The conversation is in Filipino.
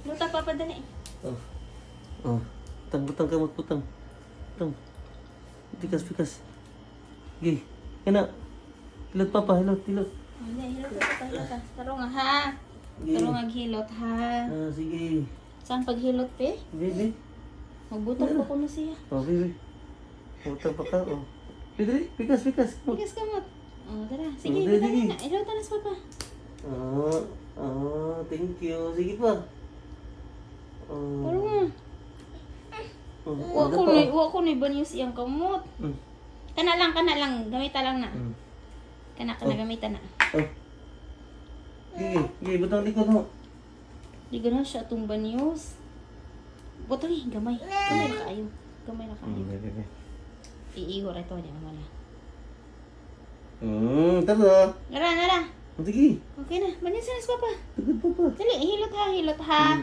Luta papa dali. Oh. Oh. Butang kamot, butang. Butang. Pikas. Gih. Kena. Hilot papa, hilot. Hilot papa. Tarong ha. Tarong hilot ha. Sige. Saan paghilot pe? Bibi. Magbutang pa ko na siya. Oh, bibi. Butang pa ka. Oh. Bibi, pikas. Pikas kamot. Oh, tara. Sige, Sige. butang na. Hilot na papa. Thank you. Sige pa. Tarong Wa ko ni banyos iyang kamot. Kana lang, gamita lang na. Kana gamitan na. Oh. Gigi, butang likod mo. Di ganahan siya itong banyos. Butang gamay. Gamay na kaayo. Bebe. Iiho ra ito niya wala. Tara. Nara. Sige. Okay na. Banyos na papa. Tugod papa. Dali, hilot ha.